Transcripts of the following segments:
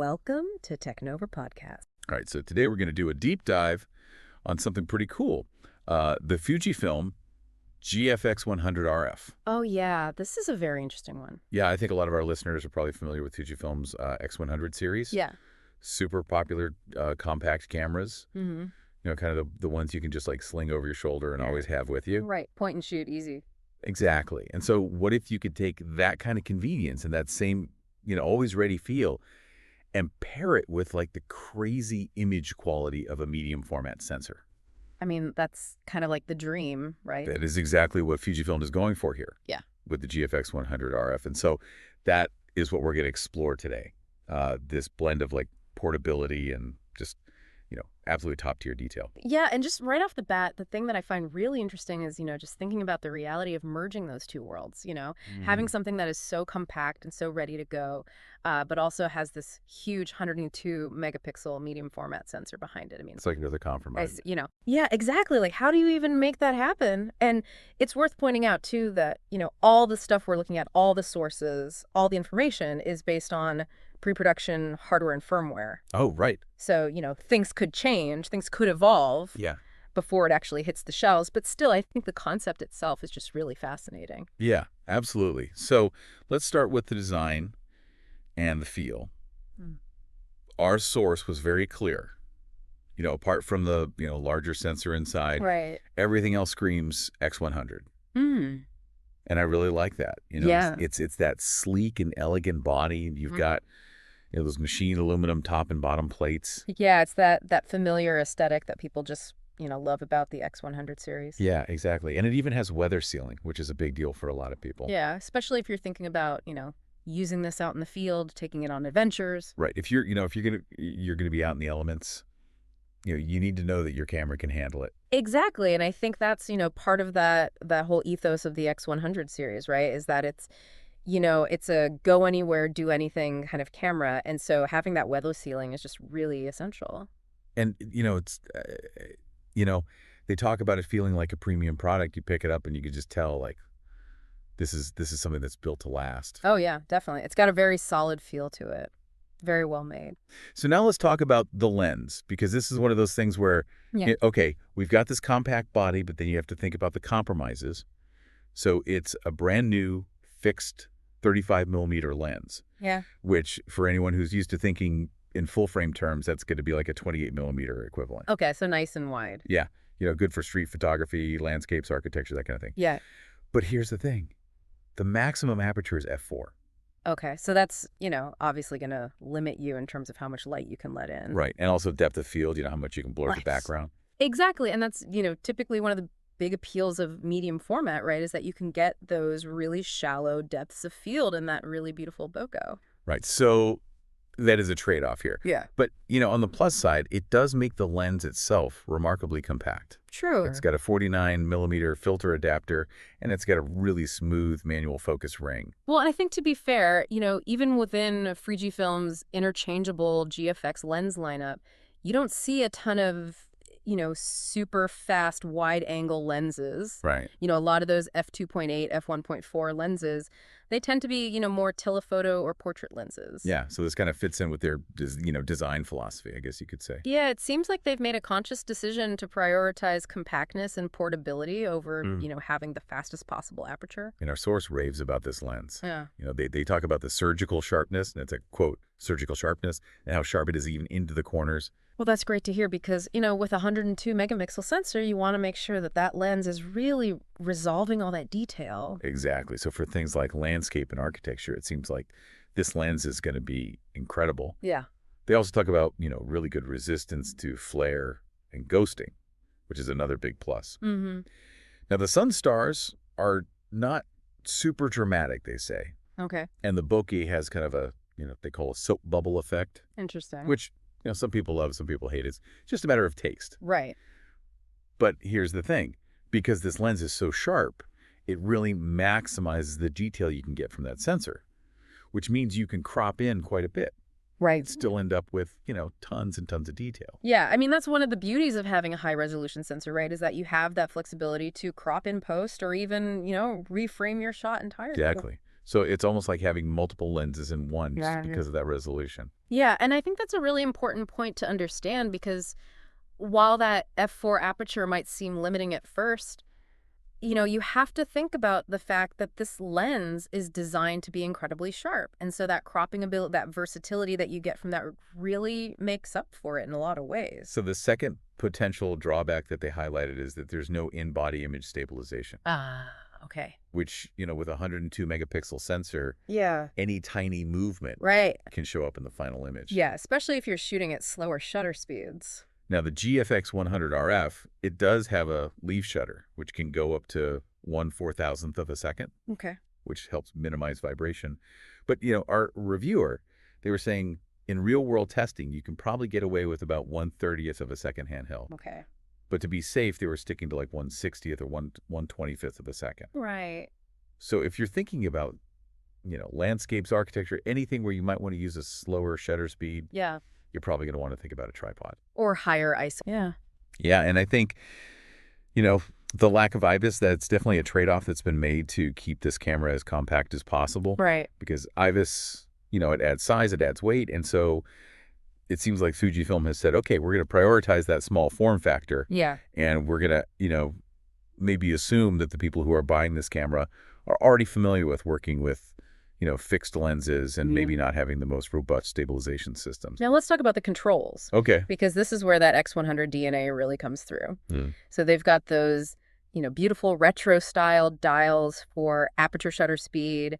Welcome to TechNova Podcast. All right, so today we're going to do a deep dive on something pretty cool. The Fujifilm GFX100RF. Oh, yeah. This is a very interesting one. Yeah, I think a lot of our listeners are probably familiar with Fujifilm's X100 series. Yeah. Super popular compact cameras. Mm-hmm. You know, kind of the ones you can just like sling over your shoulder and always have with you. Right. Point and shoot, easy. Exactly. And so what if you could take that kind of convenience and that same, always ready feel and pair it with like the crazy image quality of a medium format sensor? I mean, that's kind of like the dream, right? That is exactly what Fujifilm is going for here. Yeah. With the GFX100RF. And so that is what we're going to explore today. This blend of like portability and just, absolutely top tier detail. Yeah, and just right off the bat, the thing that I find really interesting is, just thinking about the reality of merging those two worlds, having something that is so compact and so ready to go, but also has this huge 102 megapixel medium format sensor behind it. I mean, it's like another compromise. Yeah, exactly. Like, how do you even make that happen? And it's worth pointing out, too, that, all the stuff we're looking at, all the sources, all the information is based on pre-production hardware and firmware. Oh, right. So, things could change, things could evolve before it actually hits the shelves. But still, I think the concept itself is just really fascinating. Yeah, absolutely. So let's start with the design and the feel. Our source was very clear. Apart from the, larger sensor inside, right? Everything else screams X100. And I really like that. Yeah. It's that sleek and elegant body. And you've got those machined aluminum top and bottom plates. Yeah, it's that familiar aesthetic that people just, love about the X100 series. Yeah, exactly. And it even has weather sealing, which is a big deal for a lot of people. Yeah, especially if you're thinking about, using this out in the field, taking it on adventures. Right. If you're gonna be out in the elements, you need to know that your camera can handle it. Exactly. And I think that's, part of that whole ethos of the X100 series, right? Is that it's a go anywhere, do anything kind of camera. And so having that weather sealing is just really essential. And, it's, they talk about it feeling like a premium product. You pick it up and you can just tell, like, this is something that's built to last. Oh, yeah, definitely. It's got a very solid feel to it. Very well made. So now let's talk about the lens, because this is one of those things where, okay, we've got this compact body, but then you have to think about the compromises. So it's a brand new fixed 35 millimeter lens. Yeah. Which, for anyone who's used to thinking in full frame terms, that's going to be like a 28 millimeter equivalent. Okay, so nice and wide. Yeah. Good for street photography, landscapes, architecture, that kind of thing. Yeah. But here's the thing. The maximum aperture is f4. Okay, so that's, obviously going to limit you in terms of how much light you can let in. Right. And also depth of field, how much you can blur the background. Exactly. And that's, typically one of the big appeals of medium format, right, is that you can get those really shallow depths of field in that really beautiful bokeh. Right. So that is a trade-off here. Yeah. But, on the plus side, it does make the lens itself remarkably compact. True. It's got a 49 millimeter filter adapter, and it's got a really smooth manual focus ring. Well, and I think, to be fair, even within Fujifilm's interchangeable GFX lens lineup, you don't see a ton of, super fast wide angle lenses. Right. A lot of those f2.8, f1.4 lenses, they tend to be, more telephoto or portrait lenses. Yeah, so this kind of fits in with their, design philosophy, I guess you could say. Yeah, it seems like they've made a conscious decision to prioritize compactness and portability over, having the fastest possible aperture. And our source raves about this lens. Yeah. They talk about the surgical sharpness, and it's a quote, surgical sharpness, and how sharp it is even into the corners. Well, that's great to hear because, with a 102 megapixel sensor, you want to make sure that lens is really resolving all that detail. Exactly. So for things like landscape and architecture, it seems like this lens is going to be incredible. Yeah. They also talk about, really good resistance to flare and ghosting, which is another big plus. Mm-hmm. Now, the sun stars are not super dramatic, they say. Okay. And the bokeh has kind of a, they call a soap bubble effect. Interesting. Which, some people love, some people hate. It's just a matter of taste. Right. But here's the thing. Because this lens is so sharp, it really maximizes the detail you can get from that sensor, which means you can crop in quite a bit. Right. Still end up with, tons and tons of detail. Yeah, I mean, that's one of the beauties of having a high-resolution sensor, right, is that you have that flexibility to crop in post or even, reframe your shot entirely. Exactly. So it's almost like having multiple lenses in one just Yeah. because of that resolution. Yeah, and I think that's a really important point to understand because while that f4 aperture might seem limiting at first, you have to think about the fact that this lens is designed to be incredibly sharp. And so that cropping ability, that versatility that you get from that really makes up for it in a lot of ways. So the second potential drawback that they highlighted is that there's no in-body image stabilization. Ah, okay. Which, with a 102 megapixel sensor, Yeah. any tiny movement Right. can show up in the final image. Yeah, especially if you're shooting at slower shutter speeds. Now, the GFX100RF, it does have a leaf shutter, which can go up to 1/4000th of a second, Okay. which helps minimize vibration. But, our reviewer, they were saying in real-world testing, you can probably get away with about 1/30th of a second handheld. Okay. But to be safe, they were sticking to like 1/60th or 1/25th of a second. Right. So if you're thinking about, landscapes, architecture, anything where you might want to use a slower shutter speed, Yeah. you're probably going to want to think about a tripod. Or higher ISO. Yeah. Yeah, and I think, the lack of IBIS, that's definitely a trade-off that's been made to keep this camera as compact as possible. Right. Because IBIS, it adds size, it adds weight, and so it seems like Fujifilm has said, okay, we're going to prioritize that small form factor. Yeah. And we're going to, maybe assume that the people who are buying this camera are already familiar with working with, fixed lenses and maybe not having the most robust stabilization systems. Now let's talk about the controls. Okay. Because this is where that X100 DNA really comes through. So they've got those, beautiful retro-styled dials for aperture shutter speed,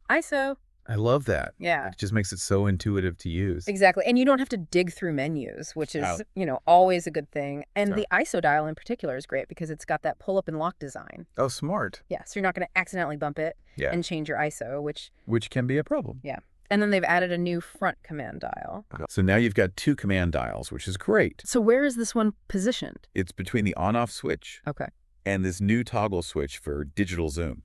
ISO. I love that. Yeah. It just makes it so intuitive to use. Exactly. And you don't have to dig through menus, which is, always a good thing. And the ISO dial in particular is great because it's got that pull-up and lock design. Oh, smart. Yeah, so you're not going to accidentally bump it and change your ISO, which can be a problem. Yeah. And then they've added a new front command dial. So now you've got 2 command dials, which is great. So where is this one positioned? It's between the on-off switch and this new toggle switch for digital zoom.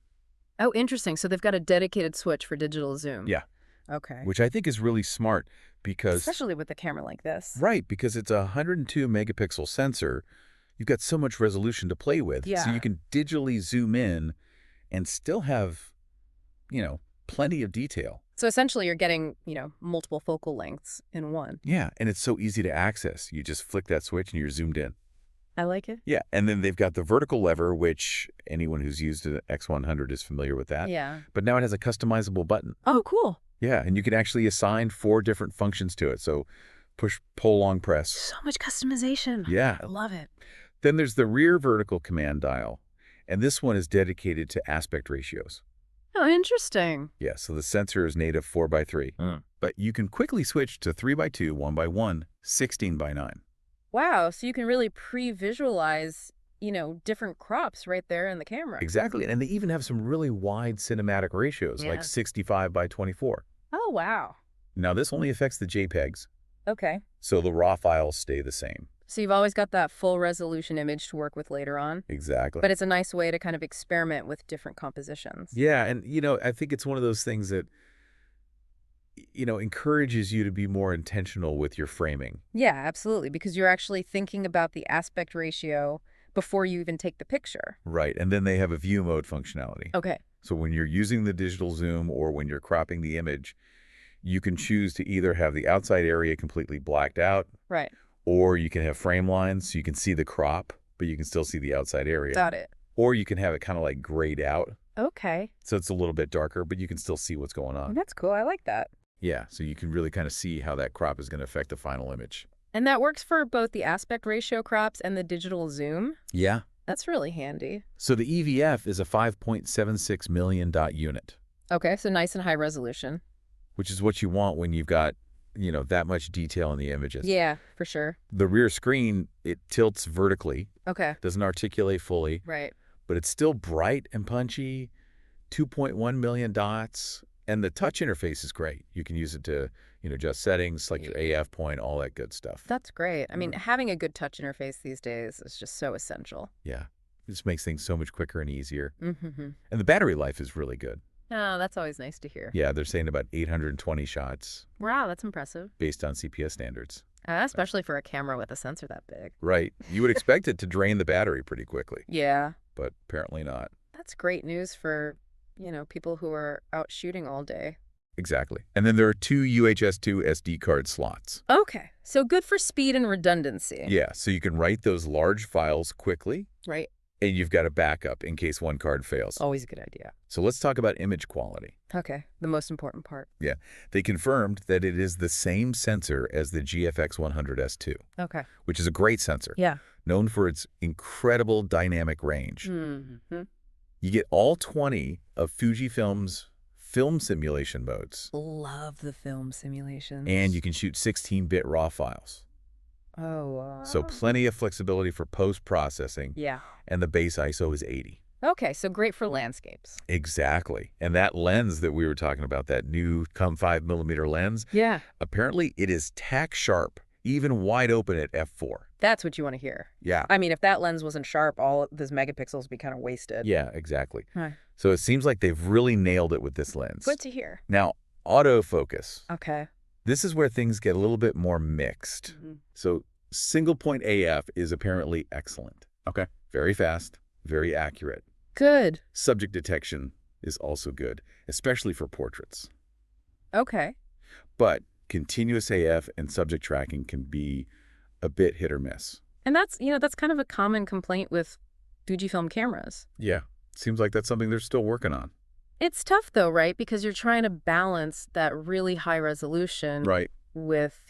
Oh, interesting. So they've got a dedicated switch for digital zoom. Yeah. Okay. Which I think is really smart because... Especially with a camera like this. Right, because it's a 102 megapixel sensor. You've got so much resolution to play with. Yeah. So you can digitally zoom in and still have, plenty of detail. So essentially you're getting, multiple focal lengths in one. Yeah, and it's so easy to access. You just flick that switch and you're zoomed in. I like it. Yeah, and then they've got the vertical lever, which anyone who's used an X100 is familiar with that. Yeah. But now it has a customizable button. Oh, cool. Yeah, and you can actually assign 4 different functions to it. So push, pull, long, press. So much customization. Yeah. I love it. Then there's the rear vertical command dial, and this one is dedicated to aspect ratios. Oh, interesting. Yeah, so the sensor is native 4:3, but you can quickly switch to 3:2, 1:1, 16:9. Wow, so you can really pre-visualize, different crops right there in the camera. Exactly, and they even have some really wide cinematic ratios, like 65:24. Oh, wow. Now, this only affects the JPEGs, Okay. so the RAW files stay the same. So you've always got that full resolution image to work with later on. Exactly. But it's a nice way to kind of experiment with different compositions. Yeah, and, I think it's one of those things that, encourages you to be more intentional with your framing. Yeah, absolutely, because you're actually thinking about the aspect ratio before you even take the picture. Right, and then they have a view mode functionality. Okay. So when you're using the digital zoom or when you're cropping the image, you can choose to either have the outside area completely blacked out, Right. or you can have frame lines so you can see the crop, but you can still see the outside area. Got it. Or you can have it kind of like grayed out, Okay. so it's a little bit darker, but you can still see what's going on. That's cool. I like that. Yeah, so you can really kind of see how that crop is going to affect the final image. And that works for both the aspect ratio crops and the digital zoom? Yeah. That's really handy. So the EVF is a 5.76 million dot unit. Okay, so nice and high resolution. Which is what you want when you've got, that much detail in the images. Yeah, for sure. The rear screen, it tilts vertically, Okay. doesn't articulate fully, Right. but it's still bright and punchy, 2.1 million dots, and the touch interface is great. You can use it to, adjust settings, select your AF point, all that good stuff. That's great. I mean, having a good touch interface these days is just so essential. Yeah, it just makes things so much quicker and easier. Mm-hmm. And the battery life is really good. Oh, that's always nice to hear. Yeah, they're saying about 820 shots Wow, that's impressive. based on CPS standards. Especially for a camera with a sensor that big. Right. You would expect it to drain the battery pretty quickly, Yeah. but apparently not. That's great news for, people who are out shooting all day. Exactly. And then there are 2 UHS-2 SD card slots. Okay, so good for speed and redundancy. Yeah, so you can write those large files quickly. Right. And you've got a backup in case one card fails. Always a good idea. So let's talk about image quality. Okay, the most important part. Yeah, they confirmed that it is the same sensor as the GFX100S2. Okay. Which is a great sensor. Yeah. Known for its incredible dynamic range. Mm-hmm. You get all 20 of Fujifilm's film simulation modes. Love the film simulations. And you can shoot 16-bit RAW files. Oh, So plenty of flexibility for post-processing. Yeah. And the base ISO is 80. Okay, so great for landscapes. Exactly. And that lens that we were talking about, that new 5mm lens, Yeah. apparently it is tack sharp, even wide open at f4. That's what you want to hear. Yeah. I mean, if that lens wasn't sharp, all of those megapixels would be kind of wasted. Yeah, exactly. Right. So it seems like they've really nailed it with this lens. Good to hear. Now, autofocus. Okay. This is where things get a little bit more mixed. Mm-hmm. So single point AF is apparently excellent. Okay. Very fast, very accurate. Good. Subject detection is also good, especially for portraits. Okay. But continuous AF and subject tracking can be a bit hit or miss. And that's kind of a common complaint with Fujifilm cameras. Yeah. Seems like that's something they're still working on. It's tough though, right? Because you're trying to balance that really high resolution Right. with,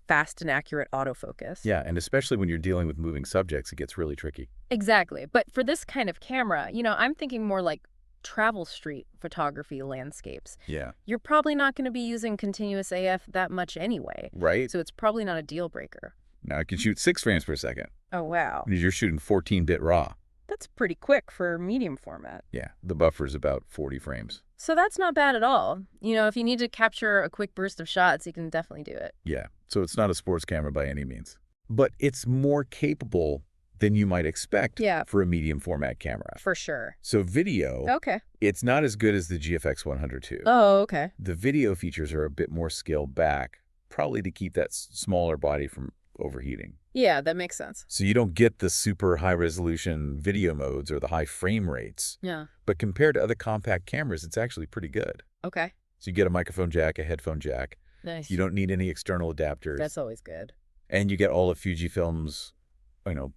fast and accurate autofocus. Yeah, and especially when you're dealing with moving subjects, it gets really tricky. Exactly. But for this kind of camera, I'm thinking more like travel street photography landscapes. Yeah. You're probably not going to be using continuous AF that much anyway. Right? So it's probably not a deal breaker. Now it can shoot 6 frames per second. Oh, wow. You're shooting 14-bit RAW. That's pretty quick for medium format. Yeah, the buffer's about 40 frames. So that's not bad at all. If you need to capture a quick burst of shots, you can definitely do it. Yeah, so it's not a sports camera by any means. But it's more capable than you might expect for a medium format camera. For sure. So video, Okay. it's not as good as the GFX100 Oh, okay. The video features are a bit more scaled back, probably to keep that smaller body from overheating. Yeah, that makes sense. So you don't get the super high-resolution video modes or the high frame rates. Yeah. But compared to other compact cameras, it's actually pretty good. Okay. So you get a microphone jack, a headphone jack. Nice. You don't need any external adapters. That's always good. And you get all of Fujifilm's,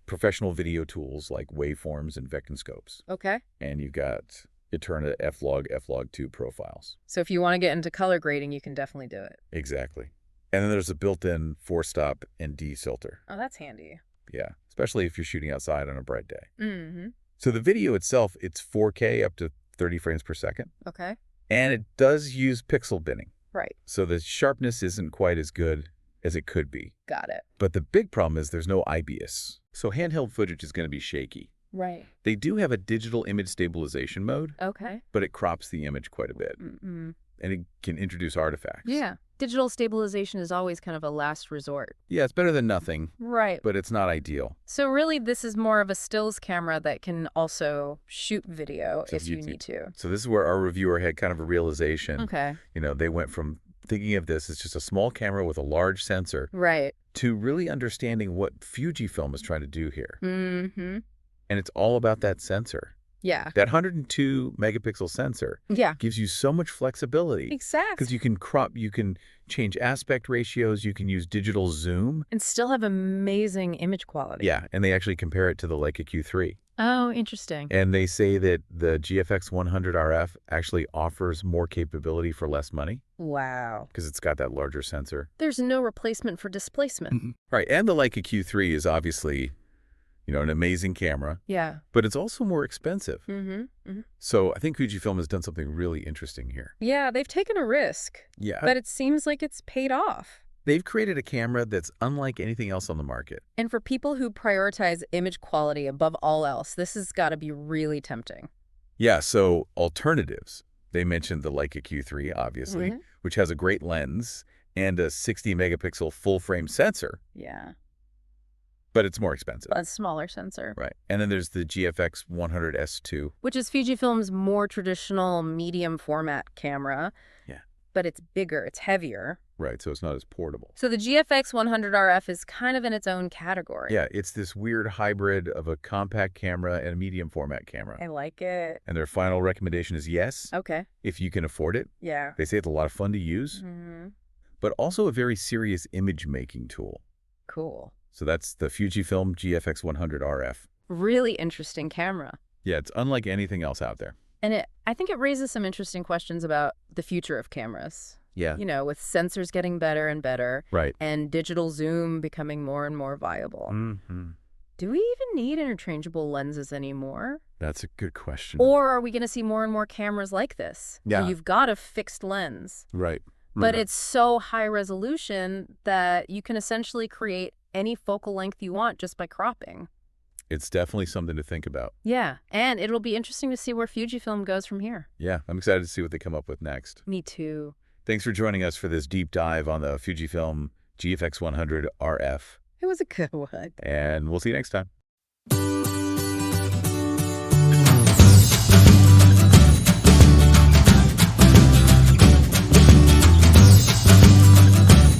professional video tools like waveforms and vector scopes. Okay. And you've got Eterna F-Log, F-Log2 profiles. So if you want to get into color grading, you can definitely do it. Exactly. And then there's a built-in 4-stop and D filter. Oh, that's handy. Yeah, especially if you're shooting outside on a bright day. Mm-hmm. So the video itself, it's 4K up to 30 frames per second. Okay. And it does use pixel binning. Right. So the sharpness isn't quite as good as it could be. Got it. But the big problem is there's no IBIS. So handheld footage is going to be shaky. Right. They do have a digital image stabilization mode, Okay. but it crops the image quite a bit. Mm-mm. And it can introduce artifacts. Yeah. Digital stabilization is always kind of a last resort. Yeah, it's better than nothing, Right. but it's not ideal. So really, this is more of a stills camera that can also shoot video So if you need to. So this is where our reviewer had kind of a realization. Okay. They went from thinking of this as just a small camera with a large sensor Right. to really understanding what Fujifilm is trying to do here. Mm-hmm. And it's all about that sensor. Yeah. That 102 megapixel sensor Yeah. gives you so much flexibility. Exactly. Because you can crop, you can change aspect ratios, you can use digital zoom. And still have amazing image quality. Yeah, and they actually compare it to the Leica Q3. Oh, interesting. And they say that the GFX100RF actually offers more capability for less money Wow. because it's got that larger sensor. There's no replacement for displacement. Right, and the Leica Q3 is obviously, an amazing camera, Yeah. but it's also more expensive. Mm-hmm. Mm-hmm. So I think Fujifilm has done something really interesting here. Yeah, they've taken a risk, Yeah. but it seems like it's paid off. They've created a camera that's unlike anything else on the market. And for people who prioritize image quality above all else, this has got to be really tempting. Yeah, so alternatives. They mentioned the Leica Q3, obviously, Mhm. which has a great lens and a 60 megapixel full frame sensor, Yeah. but it's more expensive. A smaller sensor. Right. And then there's the GFX100S2. Which is Fujifilm's more traditional medium format camera. Yeah. But it's bigger, it's heavier. Right, so it's not as portable. So the GFX100RF is kind of in its own category. Yeah, it's this weird hybrid of a compact camera and a medium format camera. I like it. And their final recommendation is yes, Okay. if you can afford it. Yeah. They say it's a lot of fun to use, but also a very serious image-making tool. Cool. So that's the Fujifilm GFX100RF. Really interesting camera. Yeah, it's unlike anything else out there. And I think it raises some interesting questions about the future of cameras. Yeah. You know, with sensors getting better and better. Right. And digital zoom becoming more and more viable. Mm-hmm. Do we even need interchangeable lenses anymore? That's a good question. Or are we going to see more and more cameras like this? Yeah. Where you've got a fixed lens. Right. But it's so high resolution that you can essentially create any focal length you want just by cropping. It's definitely something to think about. Yeah, and it'll be interesting to see where Fujifilm goes from here. Yeah, I'm excited to see what they come up with next. Me too. Thanks for joining us for this deep dive on the Fujifilm GFX100RF. It was a good one. And we'll see you next time.